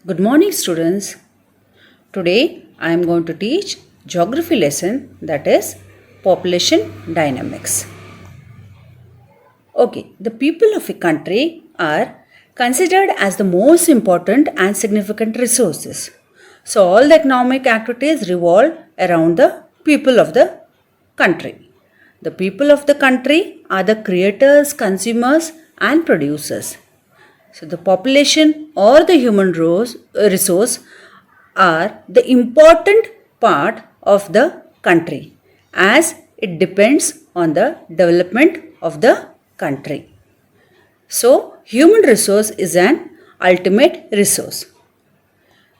Good morning, students. Today I am going to teach geography lesson, that is population dynamics. Okay, the people of a country are considered as the most important and significant resources. So all the economic activities revolve around the people of the country. The people of the country are the creators, consumers and producers. So the population or the human resource are the important part of the country, as it depends on the development of the country. So human resource is an ultimate resource.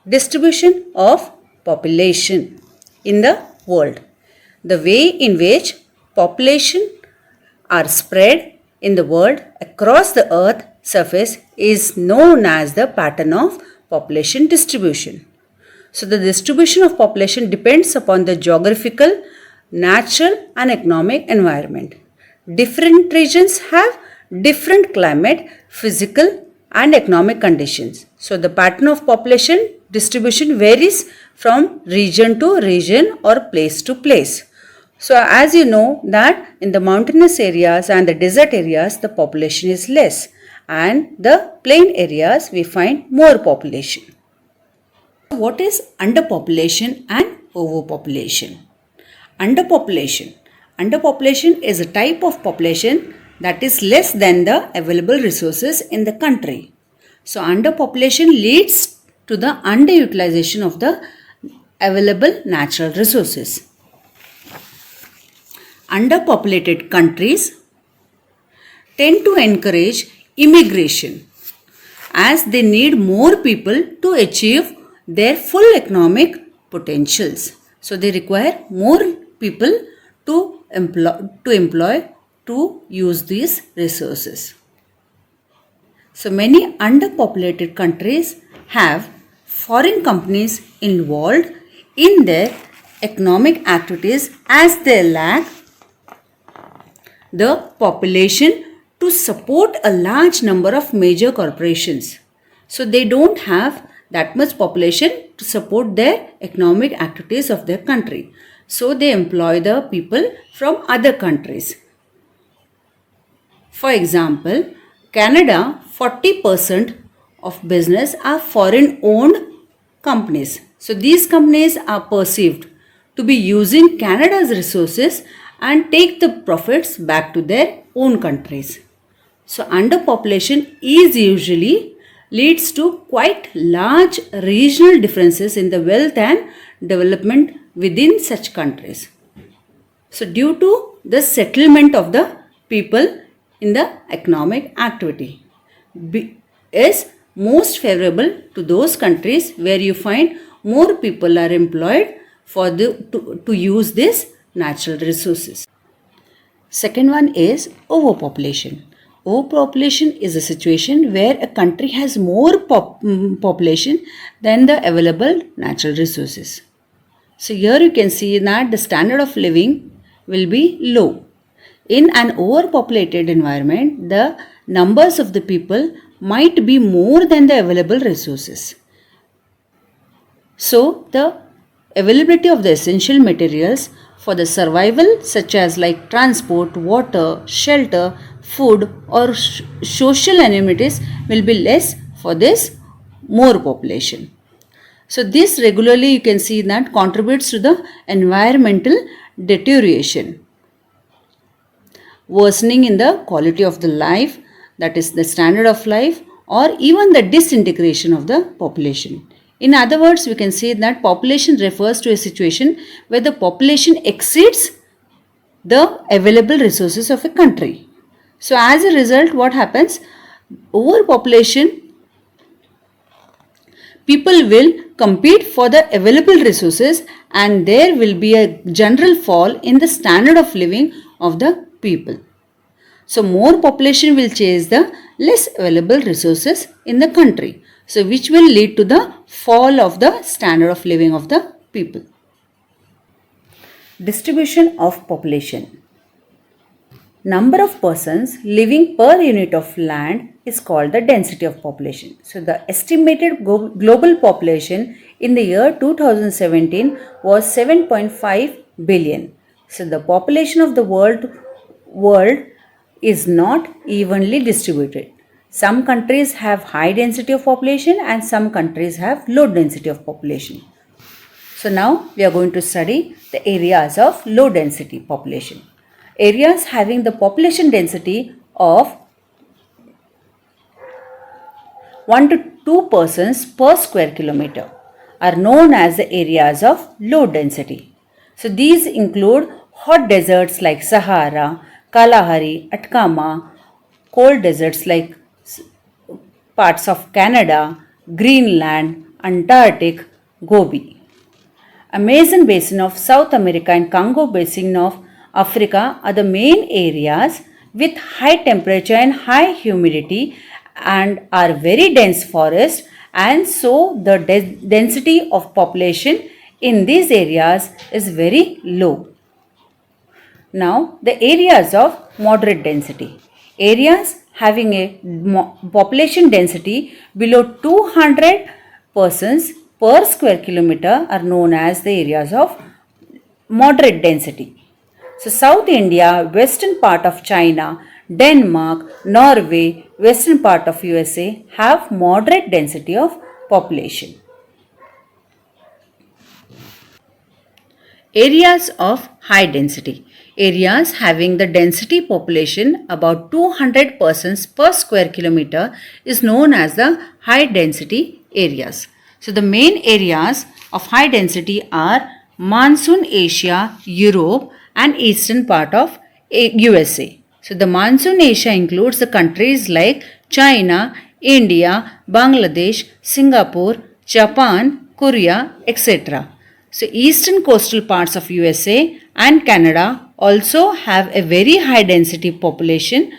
Distribution of population in the world. The way in which population are spread in the world across the earth surface is known as the pattern of population distribution. So the distribution of population depends upon the geographical, natural and economic environment. Different regions have different climate, physical and economic conditions. So the pattern of population distribution varies from region to region or place to place. So as you know that in the mountainous areas and the desert areas the population is less, and the plain areas we find more population. What is underpopulation and overpopulation? Underpopulation. Underpopulation is a type of population that is less than the available resources in the country. So underpopulation leads to the underutilization of the available natural resources. Underpopulated countries tend to encourage immigration as they need more people to achieve their full economic potentials. So they require more people to employ to use these resources. So many underpopulated countries have foreign companies involved in their economic activities as they lack the population to support a large number of major corporations. So they don't have that much population to support their economic activities of their country. So they employ the people from other countries. For example, Canada, 40% of business are foreign owned companies. So these companies are perceived to be using Canada's resources and take the profits back to their own countries. So underpopulation is usually leads to quite large regional differences in the wealth and development within such countries. So due to the settlement of the people in the economic activity is most favorable to those countries where you find more people are employed to use this natural resources. Second one is overpopulation. Overpopulation is a situation where a country has more population than the available natural resources. So here you can see that the standard of living will be low. In an overpopulated environment, the numbers of the people might be more than the available resources. So the availability of the essential materials for the survival, such as like transport, water, shelter, food or social amenities, will be less for this more population. So this regularly you can see that contributes to the environmental deterioration, worsening in the quality of the life, that is the standard of life, or even the disintegration of the population. In other words, we can say that population refers to a situation where the population exceeds the available resources of a country. So as a result, what happens? Overpopulation, people will compete for the available resources and there will be a general fall in the standard of living of the people. So more population will chase the less available resources in the country. So which will lead to the fall of the standard of living of the people. Distribution of population. Number of persons living per unit of land is called the density of population. So the estimated global population in the year 2017 was 7.5 billion. So the population of the world is not evenly distributed. Some countries have high density of population and some countries have low density of population. So now we are going to study the areas of low density population. Areas having the population density of 1 to 2 persons per square kilometer are known as the areas of low density. So these include hot deserts like Sahara, Kalahari, Atacama, cold deserts like parts of Canada, Greenland, Antarctic, Gobi. Amazon basin of South America and Congo basin of Africa are the main areas with high temperature and high humidity and are very dense forest, and so the density of population in these areas is very low. Now the areas of moderate density. Areas having a population density below 200 persons per square kilometer are known as the areas of moderate density. So South India, western part of China, Denmark, Norway, western part of USA have moderate density of population. Areas of high density. Areas having the density population about 200 persons per square kilometer is known as the high density areas. So the main areas of high density are Monsoon Asia, Europe and eastern part of USA. So the Monsoon Asia includes the countries like China, India, Bangladesh, Singapore, Japan, Korea, etc. So eastern coastal parts of USA and Canada also have a very high density population.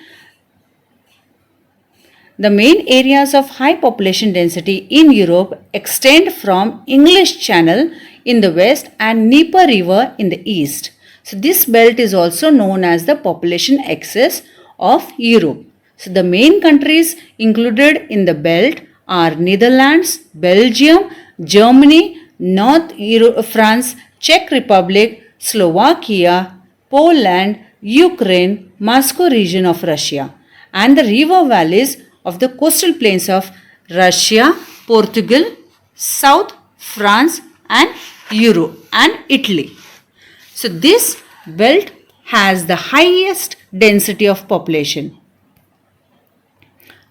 The main areas of high population density in Europe extend from English Channel in the west and Dnieper River in the east. So this belt is also known as the population axis of Europe. So the main countries included in the belt are Netherlands, Belgium, Germany, France, Czech Republic, Slovakia, Poland, Ukraine, Moscow region of Russia, and the river valleys of the coastal plains of Russia, Portugal, South France and Europe and Italy. So this belt has the highest density of population.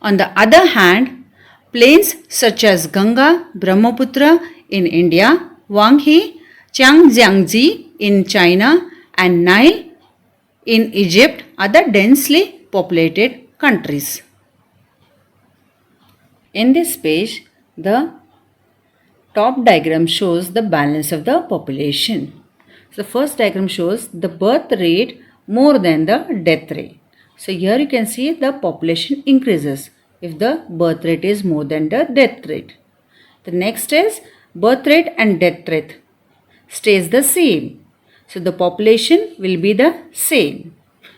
On the other hand, plains such as Ganga, Brahmaputra in India, Wanghe, Changjiangji in China and Nile in Egypt are the densely populated countries. In this page, the top diagram shows the balance of the population. So the first diagram shows the birth rate more than the death rate. So here you can see the population increases if the birth rate is more than the death rate. The next is birth rate and death rate stays the same. So the population will be the same.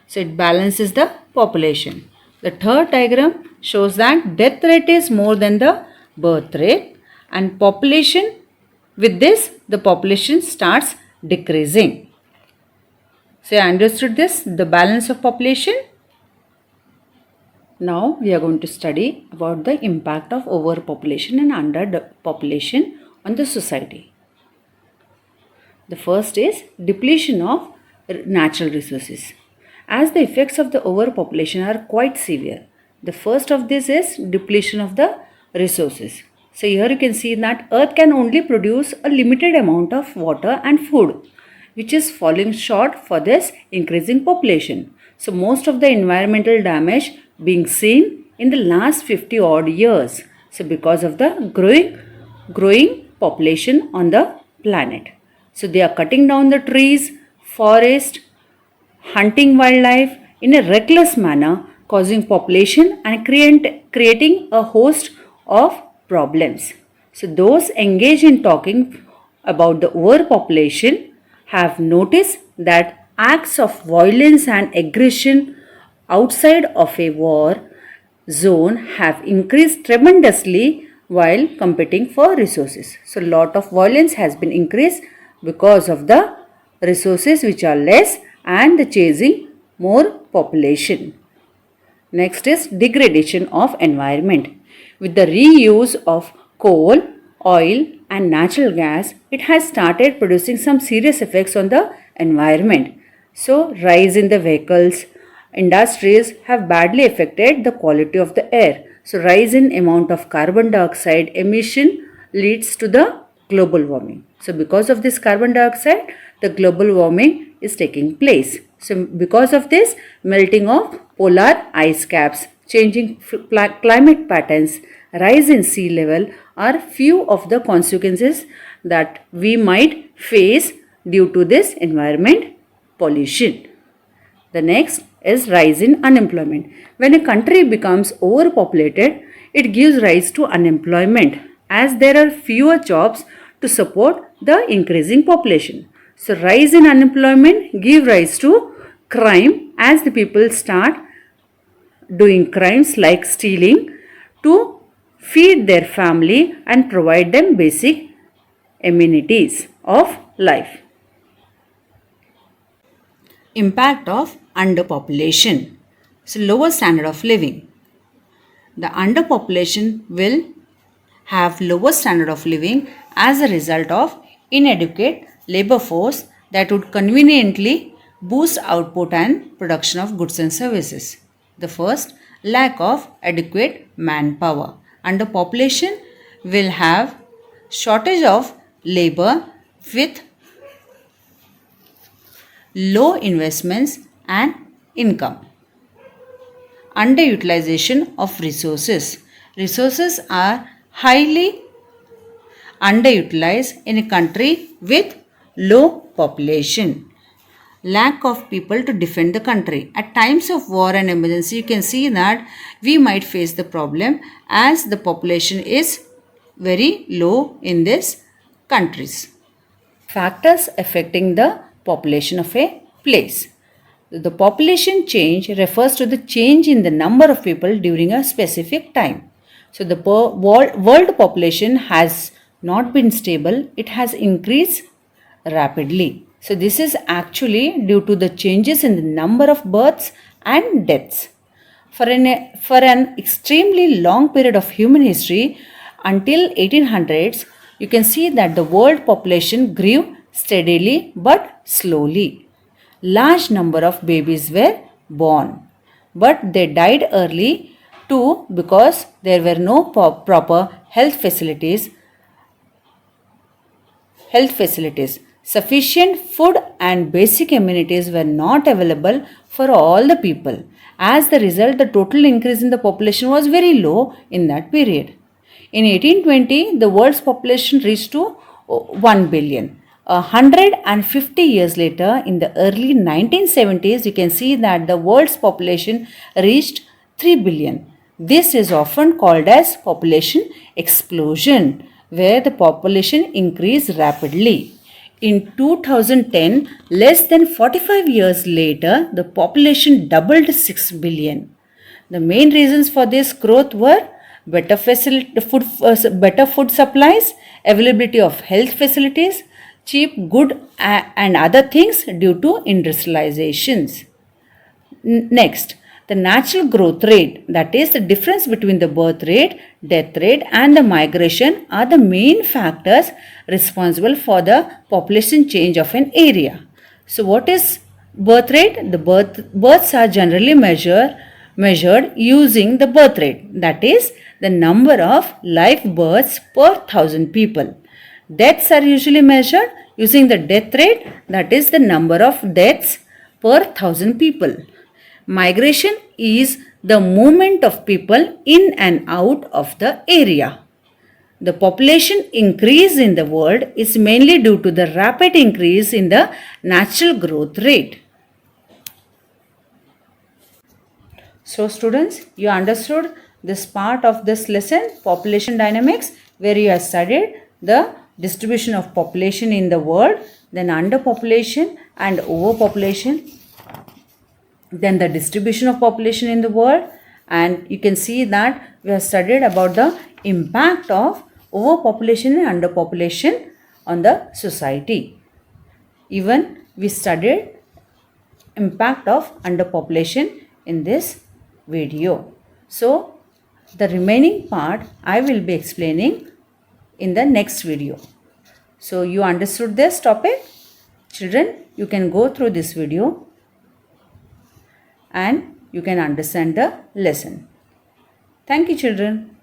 So it balances the population. The third diagram shows that death rate is more than the birth rate and population, with this the population starts decreasing. So you understood this, the balance of population? Now we are going to study about the impact of overpopulation and underpopulation on the society. The first is depletion of natural resources. As the effects of the overpopulation are quite severe, the first of this is depletion of the resources. So here you can see that earth can only produce a limited amount of water and food, which is falling short for this increasing population. So most of the environmental damage being seen in the last 50 odd years. So because of the growing population on the planet. So they are cutting down the trees, forest, hunting wildlife in a reckless manner, causing population and creating a host of problems. So those engaged in talking about the overpopulation have noticed that acts of violence and aggression outside of a war zone have increased tremendously while competing for resources. So lot of violence has been increased because of the resources which are less and the chasing more population. Next is degradation of environment. With the reuse of coal, oil and natural gas, it has started producing some serious effects on the environment. So, rise in the vehicles, industries have badly affected the quality of the air. So, rise in amount of carbon dioxide emission leads to the global warming. So, because of this carbon dioxide, the global warming is taking place. So, because of this, melting of polar ice caps, changing climate patterns, rise in sea level are few of the consequences that we might face due to this environment pollution. The next is rise in unemployment. When a country becomes overpopulated, it gives rise to unemployment as there are fewer jobs to support the increasing population. So rise in unemployment give rise to crime as the people start doing crimes like stealing to feed their family and provide them basic amenities of life. Impact of underpopulation. So lower standard of living. The underpopulation will have lower standard of living as a result of inadequate labor force that would conveniently boost output and production of goods and services. The first, lack of adequate manpower. Underpopulation will have shortage of labor with low investments and income. Underutilization of resources. Resources are highly underutilized in a country with low population. Lack of people to defend the country. At times of war and emergency, you can see that we might face the problem as the population is very low in these countries. Factors affecting the population of a place. The population change refers to the change in the number of people during a specific time. So the world population has not been stable, it has increased rapidly. So this is actually due to the changes in the number of births and deaths. For an extremely long period of human history until 1800s, you can see that the world population grew steadily but slowly. Large number of babies were born, but they died early too because there were no proper health facilities. Sufficient food and basic amenities were not available for all the people. As the result, the total increase in the population was very low in that period. In 1820, the world's population reached to 1 billion. 150 years later, in the early 1970s, you can see that the world's population reached 3 billion. This is often called as population explosion, where the population increased rapidly. In 2010, less than 45 years later, the population doubled to 6 billion. The main reasons for this growth were better food supplies, availability of health facilities, cheap good and other things due to industrializations. Next, the natural growth rate, that is the difference between the birth rate, death rate and the migration are the main factors responsible for the population change of an area. So what is birth rate? The births are generally measured using the birth rate, that is the number of live births per 1,000 people. Deaths are usually measured using the death rate, that is the number of deaths per 1,000 people. Migration is the movement of people in and out of the area. The population increase in the world is mainly due to the rapid increase in the natural growth rate. So students, you understood this part of this lesson, population dynamics, where you have studied the distribution of population in the world, then underpopulation and overpopulation, then the distribution of population in the world, and you can see that we have studied about the impact of overpopulation and underpopulation on the society. Even we studied impact of underpopulation in this video. So the remaining part I will be explaining in the next video. So you understood this topic? Children, you can go through this video and you can understand the lesson. Thank you, children.